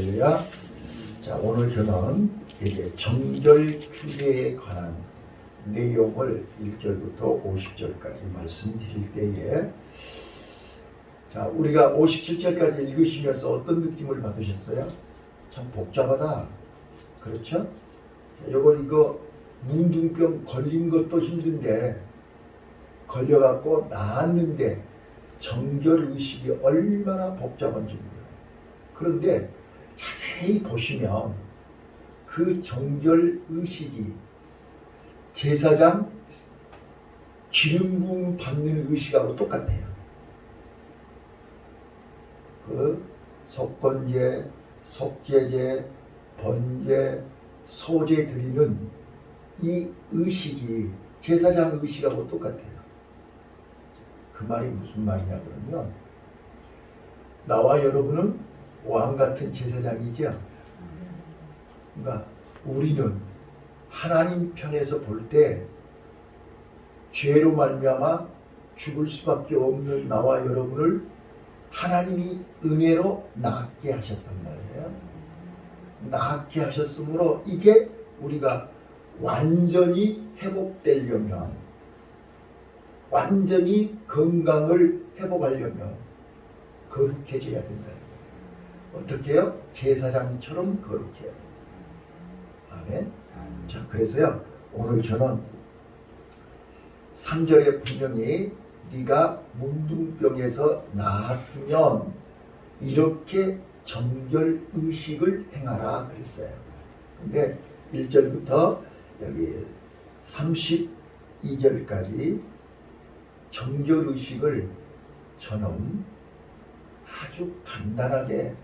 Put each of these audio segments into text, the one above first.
할렐루야. 자, 오늘 저는 이제 정결 규례에 관한 내용을 1절부터 50절까지 말씀드릴 때에, 자, 우리가 57절까지 읽으시면서 어떤 느낌을 받으셨어요? 참 복잡하다. 그렇죠? 자, 이거 문둥병 걸린 것도 힘든데, 걸려갖고 나았는데 정결의식이 얼마나 복잡한지 몰라요. 그런데 자세히 보시면 그 정결의식이 제사장 기름 부음 받는 의식하고 똑같아요. 그 속건제, 속죄제, 번제, 소제 드리는 이 의식이 제사장 의식하고 똑같아요. 그 말이 무슨 말이냐 그러면, 나와 여러분은 왕같은 제사장이죠. 그러니까 우리는 하나님 편에서 볼 때 죄로 말미암아 죽을 수밖에 없는 나와 여러분을 하나님이 은혜로 낫게 하셨단 말이에요. 낫게 하셨으므로 이제 우리가 완전히 회복되려면, 완전히 건강을 회복하려면 거룩해져야 된다는 거예요. 어떻게 해요? 제사장처럼 거룩해야 돼요. 아멘. 자, 그래서요, 오늘 저는 3절에 분명히 네가 문둥병에서 나았으면 이렇게 정결의식을 행하라 그랬어요. 근데 1절부터 여기 32절까지 정결의식을 저는 아주 간단하게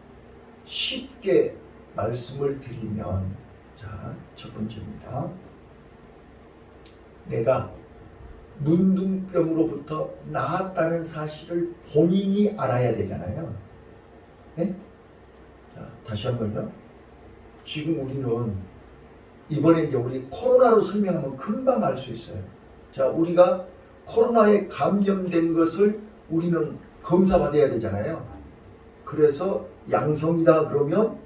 쉽게 말씀을 드리면, 자, 첫 번째입니다. 내가 문둥병으로부터 나았다는 사실을 본인이 알아야 되잖아요. 네? 자, 다시 한번요. 지금 우리는 이번에 이제 우리 코로나로 설명하면 금방 알 수 있어요. 자, 우리가 코로나에 감염된 것을 우리는 검사받아야 되잖아요. 그래서 양성이다 그러면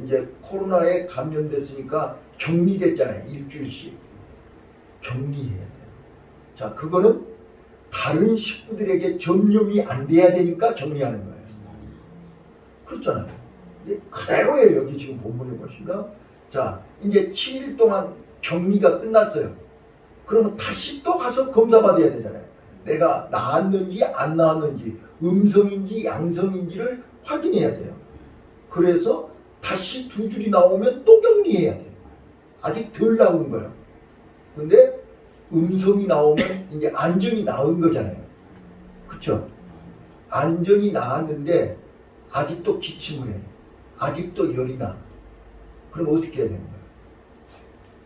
이제 코로나에 감염됐으니까 격리됐잖아요. 일주일씩. 격리해야 돼요. 자, 그거는 다른 식구들에게 전염이 안 돼야 되니까 격리하는 거예요. 그렇잖아요. 그대로예요. 여기 지금 본문에 보시면. 자, 이제 7일 동안 격리가 끝났어요. 그러면 다시 또 가서 검사받아야 되잖아요. 내가 나았는지 안 나았는지, 음성인지 양성인지를 확인해야 돼요. 그래서 다시 2줄이 나오면 또 격리해야 돼요. 아직 덜 나온 거예요. 근데 음성이 나오면 이제 안전이 나은 거잖아요. 그쵸? 안전이 나았는데 아직도 기침을 해. 아직도 열이 나. 그럼 어떻게 해야 되는 거예요?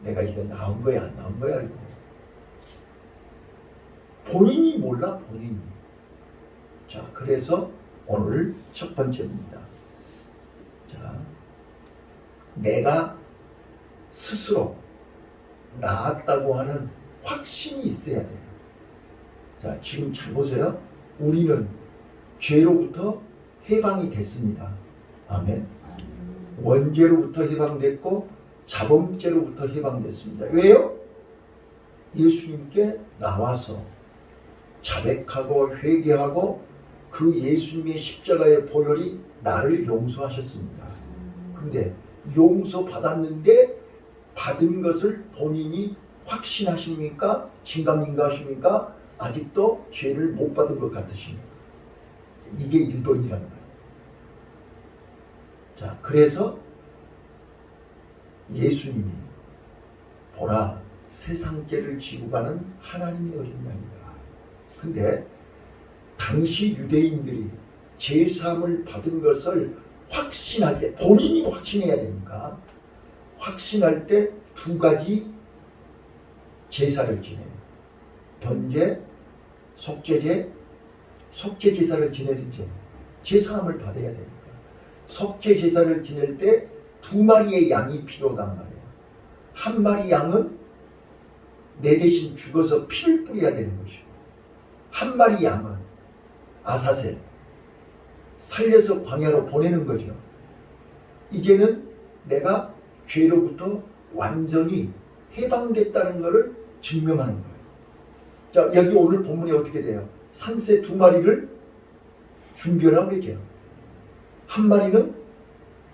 내가 이거 나온 거야 안 나온 거야 이거. 본인이 몰라, 본인이. 자, 그래서 오늘 첫 번째입니다. 자, 내가 스스로 나았다고 하는 확신이 있어야 돼요. 자, 지금 잘 보세요. 우리는 죄로부터 해방이 됐습니다. 아멘. 원죄로부터 해방됐고 자범죄로부터 해방됐습니다. 왜요? 예수님께 나와서 자백하고 회개하고 그 예수님의 십자가의 보혈이 나를 용서하셨습니다. 근데 용서받았는데 받은 것을 본인이 확신하십니까? 진감인가하십니까? 아직도 죄를 못 받은 것 같으십니까? 이게 1번이라는 거예요. 자, 그래서 예수님이 보라, 세상 죄를 지고 가는 하나님의 어린 양이다. 근데 당시 유대인들이 제사함을 받은 것을 확신할 때, 본인이 확신해야 되니까 확신할 때 2가지 제사를 지내요. 번제, 속죄제, 속죄제사를 지내든지 제사함을 받아야 되니까 속죄제사를 지낼 때 2마리의 양이 필요하단 말이에요. 한 마리 양은 내 대신 죽어서 피를 뿌려야 되는 것이고, 한 마리 양은 아사셀 살려서 광야로 보내는 거죠. 이제는 내가 죄로부터 완전히 해방됐다는 것을 증명하는 거예요. 자, 여기 오늘 본문이 어떻게 돼요? 산새 2마리를 준비하라고 그러죠. 한 마리는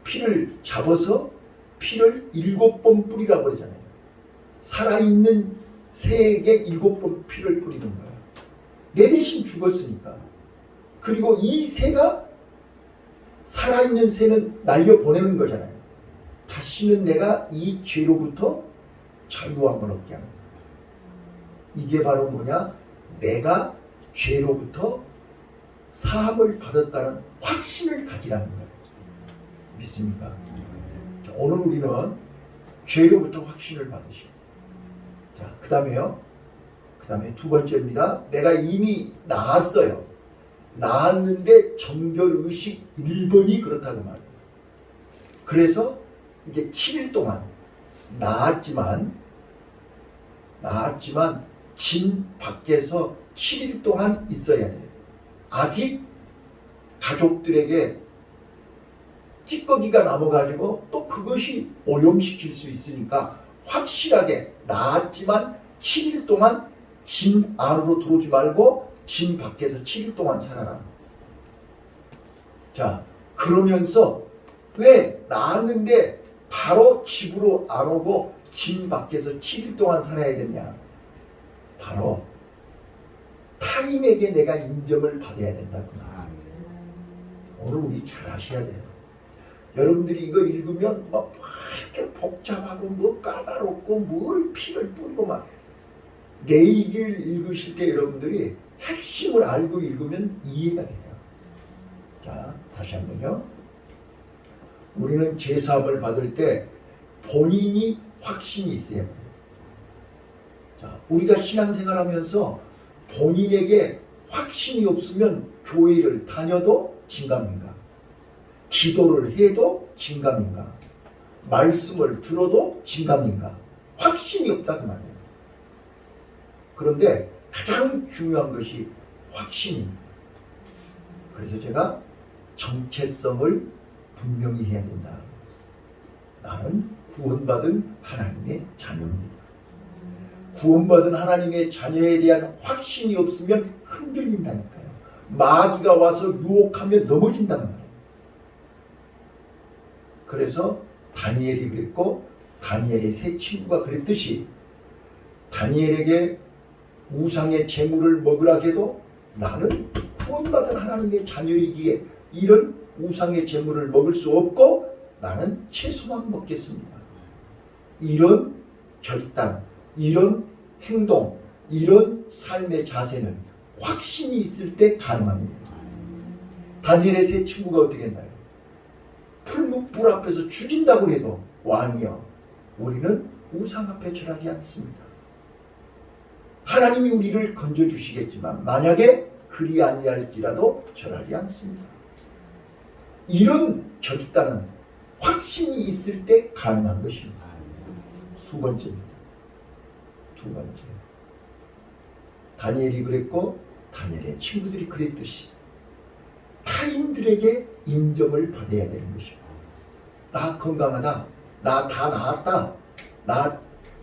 피를 잡아서 피를 7번 뿌리라고 그러잖아요. 살아있는 새에게 7번 피를 뿌리는 거예요. 내 대신 죽었으니까. 그리고 이 새가 살아있는 새는 날려보내는 거잖아요. 다시는 내가 이 죄로부터 자유함을 얻게 하는 거예요. 이게 바로 뭐냐? 내가 죄로부터 사함을 받았다는 확신을 가지라는 거예요. 믿습니까? 자, 오늘 우리는 죄로부터 확신을 받으시고, 자, 그 다음에 2번째입니다. 내가 이미 나았어요. 나았는데 정결의식 1번이 그렇다고 말해요. 그래서 이제 7일 동안 나았지만 진 밖에서 7일 동안 있어야 돼요. 아직 가족들에게 찌꺼기가 남아가지고 또 그것이 오염시킬 수 있으니까 확실하게 나았지만 7일 동안 진 안으로 들어오지 말고 진 밖에서 7일 동안 살아라. 자, 그러면서 왜 나았는데 바로 집으로 안 오고 진 밖에서 7일 동안 살아야 되냐? 바로 타인에게 내가 인정을 받아야 된다구나. 오늘 우리 잘 아셔야 돼요. 여러분들이 이거 읽으면 막 이렇게 복잡하고 뭐 까다롭고 뭘 피를 뿌리고 막 레이기를 읽으실 때 여러분들이 핵심을 알고 읽으면 이해가 돼요. 자, 다시 한번요. 우리는 제사함을 받을 때 본인이 확신이 있어야 돼요. 자, 우리가 신앙생활하면서 본인에게 확신이 없으면 교회를 다녀도 진감인가? 기도를 해도 진감인가? 말씀을 들어도 진감인가? 확신이 없다고 말이에요. 그런데 가장 중요한 것이 확신입니다. 그래서 제가 정체성을 분명히 해야 된다. 나는 구원받은 하나님의 자녀입니다. 구원받은 하나님의 자녀에 대한 확신이 없으면 흔들린다니까요. 마귀가 와서 유혹하면 넘어진단 말이에요. 그래서 다니엘이 그랬고 다니엘의 세 친구가 그랬듯이 다니엘에게 우상의 재물을 먹으라 해도 나는 구원받은 하나님의 자녀이기에 이런 우상의 재물을 먹을 수 없고 나는 채소만 먹겠습니다. 이런 결단, 이런 행동, 이런 삶의 자세는 확신이 있을 때 가능합니다. 다니엘의 세 친구가 어떻게 했나요? 풀무불 앞에서 죽인다고 해도 왕이여 우리는 우상 앞에 절하지 않습니다. 하나님이 우리를 건져주시겠지만 만약에 그리 아니할지라도 절하지 않습니다. 이런 결단은 확신이 있을 때 가능한 것입니다. 두 번째. 다니엘이 그랬고 다니엘의 친구들이 그랬듯이 타인들에게 인정을 받아야 되는 것입니다. 나 건강하다. 나 다 나았다. 나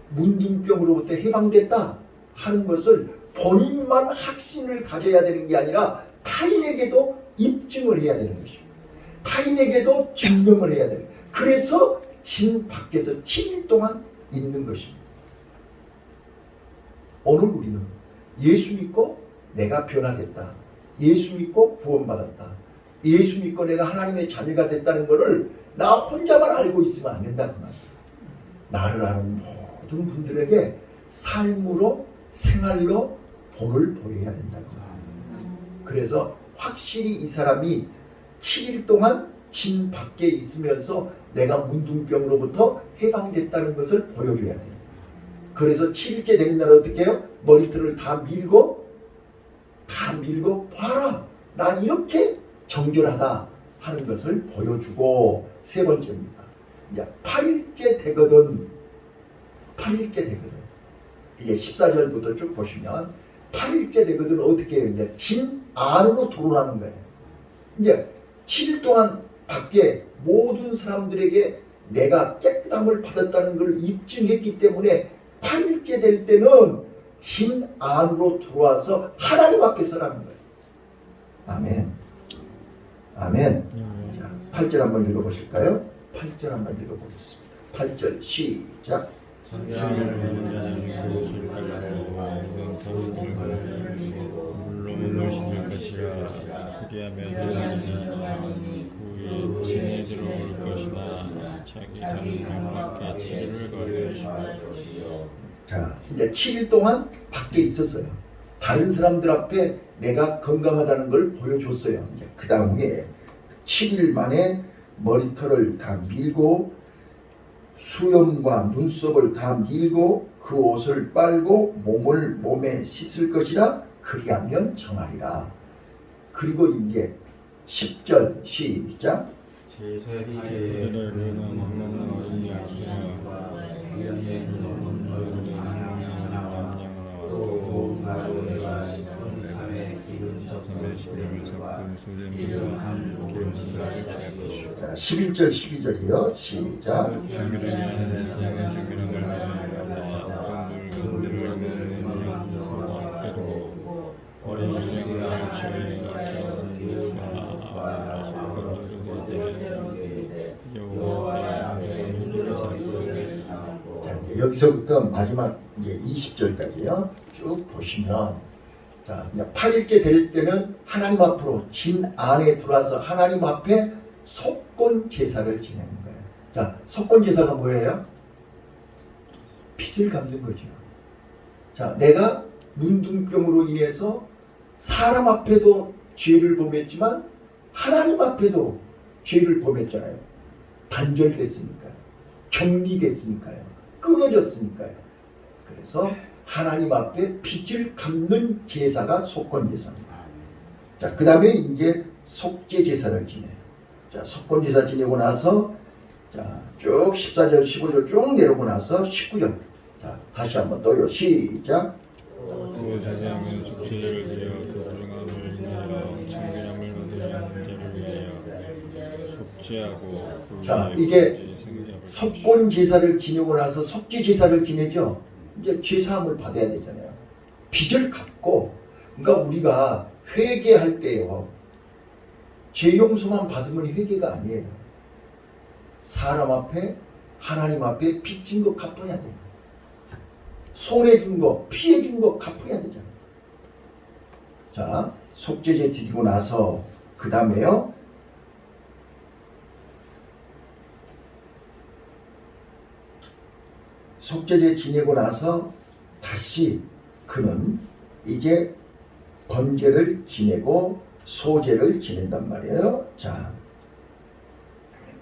문둥병으로부터 해방됐다 하는 것을 본인만 확신을 가져야 되는 게 아니라 타인에게도 입증을 해야 되는 것입니다. 타인에게도 증명을 해야 되는 거예요. 그래서 진 밖에서 7일 동안 있는 것입니다. 오늘 우리는 예수 믿고 내가 변화됐다. 예수 믿고 구원받았다. 예수 믿고 내가 하나님의 자녀가 됐다는 것을 나 혼자만 알고 있으면 안 된다는 말이에요. 나를 아는 모든 분들에게 삶으로 생활로 본을 보여야 된다는 거예요. 그래서 확실히 이 사람이 7일 동안 진 밖에 있으면서 내가 문둥병으로부터 해방됐다는 것을 보여줘야 돼요. 그래서 7일째 되는 날 어떻게 해요? 머리털을 다 밀고 봐라. 나 이렇게 정결하다 하는 것을 보여주고 세 번째입니다. 이제 8일째 되거든. 이제 14절부터 쭉 보시면 8일째 되거든 어떻게 해요? 이제 진 안으로 들어오라는 거예요. 이제 7일 동안 밖에 모든 사람들에게 내가 깨끗함을 받았다는 걸 입증했기 때문에 8일째 될 때는 진 안으로 들어와서 하나님 앞에 서라는 거예요. 아멘. 아멘. 자, 8절 한번 읽어보실까요? 8절 한번 읽어보겠습니다. 8절 시작. 물로 씻을 것이라. 그리하면 후에 진에 들어올 것이나 자기 전문 밖에 7일을 걸 것이요. 자, 이제 7일 동안 밖에 있었어요. 다른 사람들 앞에 내가 건강하다는 걸 보여줬어요. 이제 그 다음에 7일 만에 머리털을 다 밀고 수염과 눈썹을 다 밀고 그 옷을 빨고 몸에 씻을 것이라. 그리하면 정하리라. 그리고 이제 10절 시작. 자, 11절 12절이요. 시작. 자, 이제 여기서부터 마지막 이제 20절까지요. 쭉 보시면, 자, 이제 8일째 될 때는 하나님 앞으로 진 안에 들어와서 하나님 앞에 속건 제사를 지내는 거예요. 자, 속건 제사가 뭐예요? 빚을 갚는 거죠. 자, 내가 문둥병으로 인해서 사람 앞에도 죄를 범했지만 하나님 앞에도 죄를 범했잖아요. 단절됐으니까요. 격리됐으니까요. 끊어졌으니까요. 그래서 하나님 앞에 빚을 갚는 제사가 속건 제사입니다. 자, 그 다음에 이제 속죄 제사를 지내요. 자, 속건 제사 지내고 나서 자, 쭉 14절, 15절 쭉 내려오고 나서 19절. 자, 다시 한번 또요. 시작. 또 제사장은 속죄제를 드려 그 부정함을 인하여 참견함을 받으려 자를 위하여 속죄하고 자, 이제 속건 제사를 지내고 나서 속죄 제사를 지내죠. 이제 죄사함을 받아야 되잖아요. 빚을 갚고, 그러니까 우리가 회개할 때요, 죄 용서만 받으면 회개가 아니에요. 사람 앞에, 하나님 앞에 빚진 거 갚아야 돼요. 손해준 거, 피해준 거 갚아야 되잖아요. 자, 속죄제 드리고 나서 그 다음에요, 속죄제 지내고 나서 다시 그는 이제 번제를 지내고 소제를 지낸단 말이에요. 자,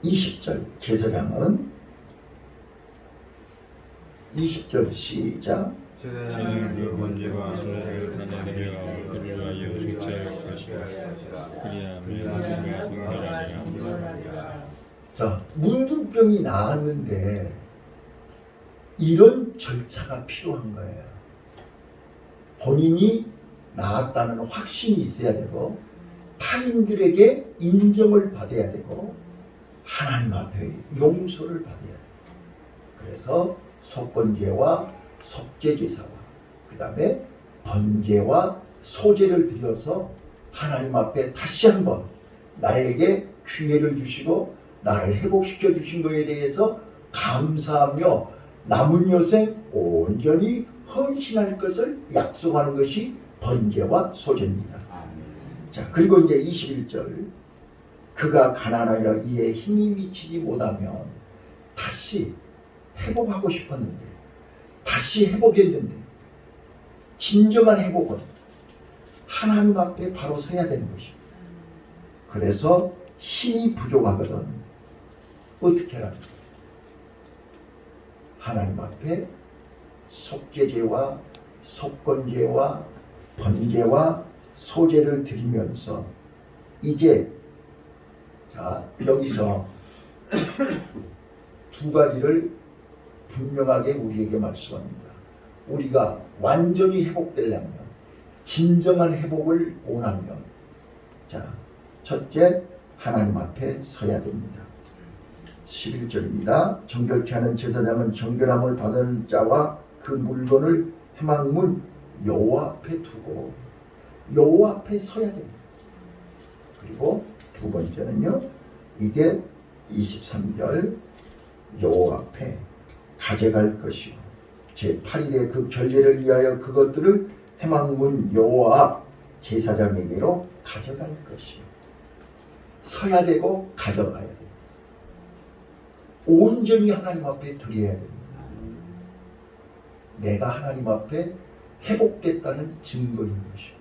20절 제사장은 20절 시작. 제사장은 그 번제와 소제를 받아들여 그를 위하여 속죄할 것이라. 그리하면 그가 성결하리라. 자, 문둥병이 나았는데 이런 절차가 필요한 거예요. 본인이 나았다는 확신이 있어야 되고 타인들에게 인정을 받아야 되고 하나님 앞에 용서를 받아야 돼요. 그래서 속건제와 속죄제사와 그 다음에 번제와 소제를 드려서 하나님 앞에 다시 한번 나에게 기회를 주시고 나를 회복시켜 주신 것에 대해서 감사하며 남은 여생 온전히 헌신할 것을 약속하는 것이 번제와 소제입니다. 자, 그리고 이제 21절 그가 가난하여 이에 힘이 미치지 못하면 다시 회복하고 싶었는데 다시 회복했는데 진정한 회복은 하나님 앞에 바로 서야 되는 것입니다. 그래서 힘이 부족하거든 어떻게 합니까? 하나님 앞에 속죄제와 속건제와 번제와 소제를 드리면서 이제 자 여기서 두 가지를 분명하게 우리에게 말씀합니다. 우리가 완전히 회복되려면 진정한 회복을 원하면 자 첫째 하나님 앞에 서야 됩니다. 11절입니다. 정결케 하는 제사장은 정결함을 받은 자와 그 물건을 회막문 여호와 앞에 두고 여호와 앞에 서야 됩니다. 그리고 두 번째는요, 이게 23절 여호와 앞에 가져갈 것이요 제8일에 그 결례를 위하여 그것들을 회막문 여호와 앞 제사장에게로 가져갈 것이요. 서야 되고 가져가야 됩니다. 온전히 하나님 앞에 드려야 됩니다. 내가 하나님 앞에 회복됐다는 증거인 것입니다.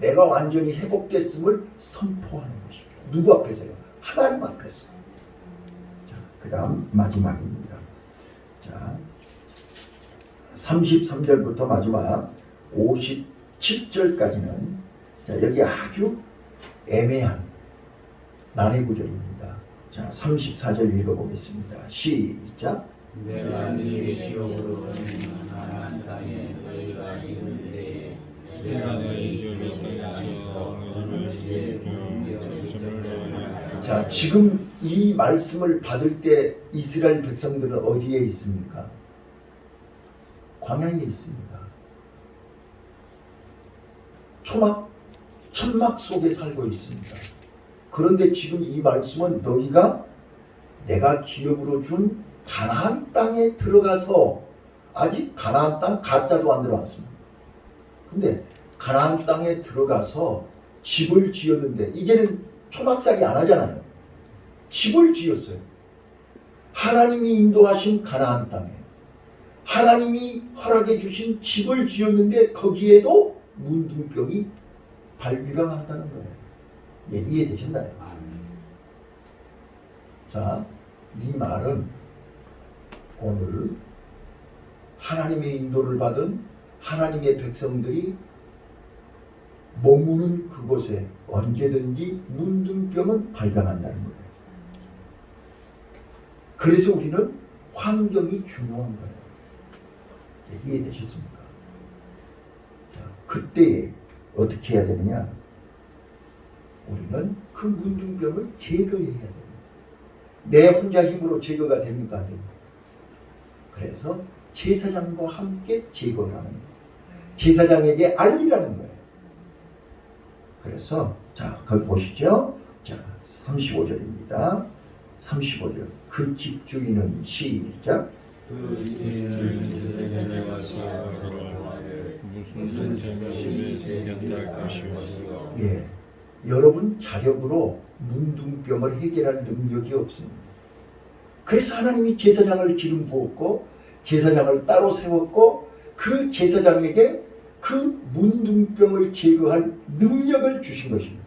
내가 완전히 회복됐음을 선포하는 것입니다. 누구 앞에서요? 하나님 앞에서. 자, 그 다음 마지막입니다. 자, 33절부터 마지막 57절까지는 자, 여기 아주 애매한 난해 구절입니다. 자, 34절 읽어보겠습니다. 시작. 내가 너희의 기업으로 가나안 땅에 너희가 이르되 내가 너희 기업의 땅에서 너희를 자, 지금 이 말씀을 받을 때 이스라엘 백성들은 어디에 있습니까? 광야에 있습니다. 천막 속에 살고 있습니다. 그런데 지금 이 말씀은 너희가 내가 기업으로 준 가나안 땅에 들어가서, 아직 가나안 땅 가짜도 안 들어왔습니다. 근데 가나안 땅에 들어가서 집을 지었는데 이제는 초막살이 안 하잖아요. 집을 지었어요. 하나님이 인도하신 가나안 땅에 하나님이 허락해 주신 집을 지었는데 거기에도 문둥병이 발병한다는 거예요. 예, 이해되셨나요? 자, 이 말은 오늘 하나님의 인도를 받은 하나님의 백성들이 머무는 그곳에 언제든지 문둥병은 발병한다는 거예요. 그래서 우리는 환경이 중요한 거예요. 예, 이해되셨습니까? 자, 그때 어떻게 해야 되느냐? 우리는 그 문둥병을 제거해야 됩니다. 내 혼자 힘으로 제거가 됩니까? 안 됩니까? 그래서 제사장과 함께 제거를 하는 거예요. 제사장에게 알리라는 거예요. 그래서 자, 거기 보시죠. 자, 35절입니다. 35절. 그 집주인은 시작. 그 제사장에 와서 무슨 재미있게 생겼다 것이요. 예, 여러분 자력으로 문둥병을 해결할 능력이 없습니다. 그래서 하나님이 제사장을 기름 부었고 제사장을 따로 세웠고 그 제사장에게 그 문둥병을 제거할 능력을 주신 것입니다.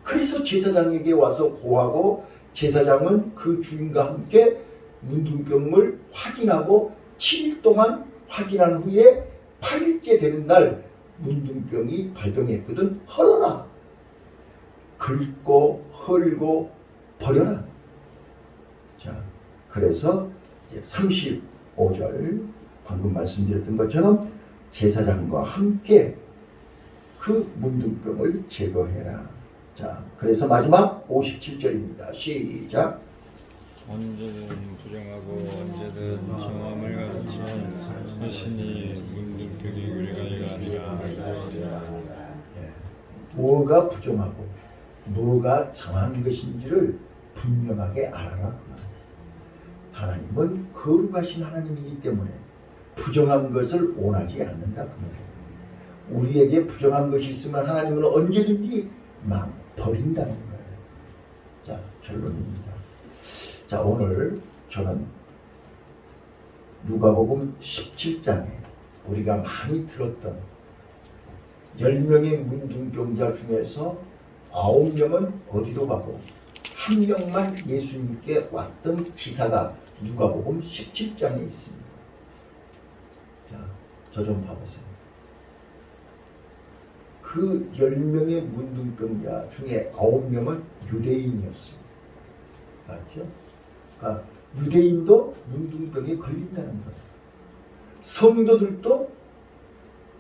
그래서 제사장에게 와서 고하고 제사장은 그 주인과 함께 문둥병을 확인하고 7일 동안 확인한 후에 8일째 되는 날 문둥병이 발병했거든. 헐어라. 긁고 헐고 버려라. 자, 그래서 이제 35절 방금 말씀드렸던 것처럼 제사장과 함께 그 문둥병을 제거해라. 자, 그래서 마지막 57절입니다. 시작. 언제든 부정하고 언제든 정함을 가르치 신이 문둥병이 우리가 이가 아니라. 예, 뭐가 부정하고 뭐가 정한 것인지를 분명하게 알아라. 하나님은 거룩하신 하나님이기 때문에 부정한 것을 원하지 않는다. 우리에게 부정한 것이 있으면 하나님은 언제든지 막 버린다는 거예요. 자, 결론입니다. 자, 오늘 저는 누가복음 17장에 우리가 많이 들었던 10명의 문둥병자 중에서 9명은 어디로 가고 1명만 예수님께 왔던 기사가 누가복음 17장에 있습니다. 자, 저 좀 봐보세요. 그 10명의 문둥병자 중에 9명은 유대인이었습니다. 맞죠? 그러니까 유대인도 문둥병에 걸린다는 거예요. 성도들도,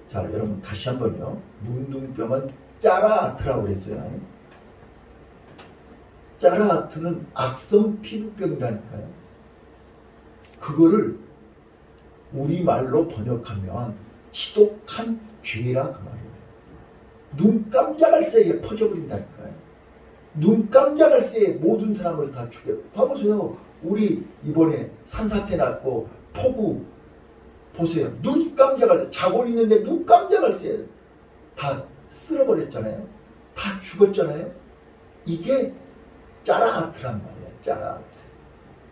자, 여러분 다시 한번요. 문둥병은 짜라 아트라고 그랬어요. 짜라하트는 악성 피부병이라니까요. 그거를 우리말로 번역하면 지독한 죄라 그 말이에요. 눈 깜짝할 새에 퍼져버린다니까요. 눈 깜짝할 새에 모든 사람을 다 죽여. 봐보세요. 우리 이번에 산사태 났고 폭우 보세요. 눈 깜짝할 새, 자고 있는데 눈 깜짝할 새에 다 쓸어버렸잖아요. 다 죽었잖아요. 이게 짜라하트란 말이에요. 짜라하트.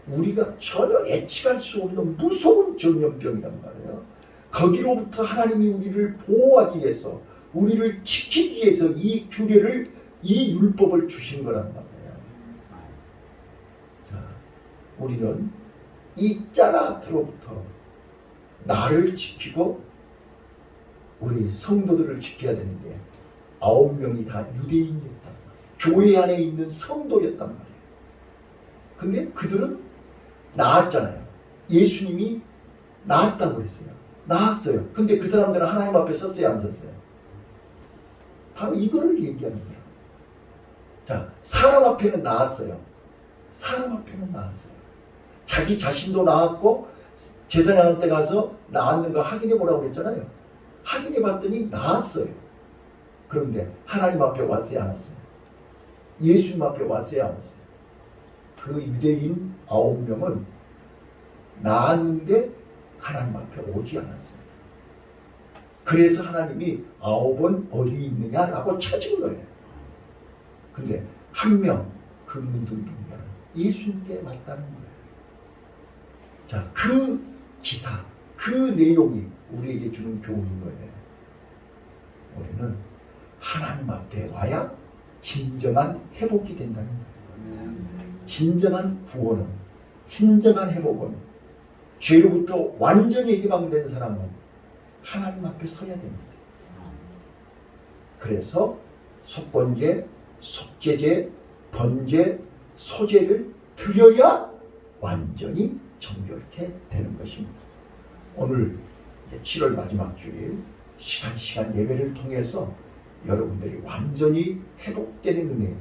우리가 전혀 예측할 수 없는 무서운 전염병이란 말이에요. 거기로부터 하나님이 우리를 보호하기 위해서, 우리를 지키기 위해서 이 규례를, 이 율법을 주신 거란 말이에요. 자, 우리는 이 짜라하트로부터 나를 지키고 우리 성도들을 지켜야 되는데 9명이 다 유대인이었단 말이에요. 교회 안에 있는 성도였단 말이에요. 근데 그들은 나았잖아요. 예수님이 나았다고 그랬어요. 나았어요. 근데 그 사람들은 하나님 앞에 섰어요, 안 섰어요? 바로 이거를 얘기하는 거예요. 자, 사람 앞에는 나았어요. 사람 앞에는 나았어요. 자기 자신도 나았고 제사장 때 가서 나았는 거 확인해 보라고 그랬잖아요. 확인해 봤더니 나았어요. 그런데 하나님 앞에 왔어요, 안 왔어요? 예수님 앞에 왔어요, 안 왔어요? 그 유대인 9명은 나았는데 하나님 앞에 오지 않았어요. 그래서 하나님이 9은 어디 있느냐라고 찾은 거예요. 근데 한 명, 그 문둥병자는 예수님께 왔다는 거예요. 자, 그 기사, 그 내용이 우리에게 주는 교훈인 거예요. 우리는 하나님 앞에 와야 진정한 회복이 된다는 거예요. 진정한 구원은, 진정한 회복은, 죄로부터 완전히 해방된 사람은 하나님 앞에 서야 됩니다. 그래서 속건제, 속죄제, 번제, 소제를 드려야 완전히 정결케 되는 것입니다. 오늘 이제 7월 마지막 주일 시간 예배를 통해서 여러분들이 완전히 회복되는 은혜,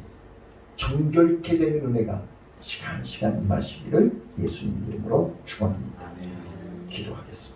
정결케 되는 은혜가 시간 임하시기를 예수님 이름으로 축원합니다. 기도하겠습니다.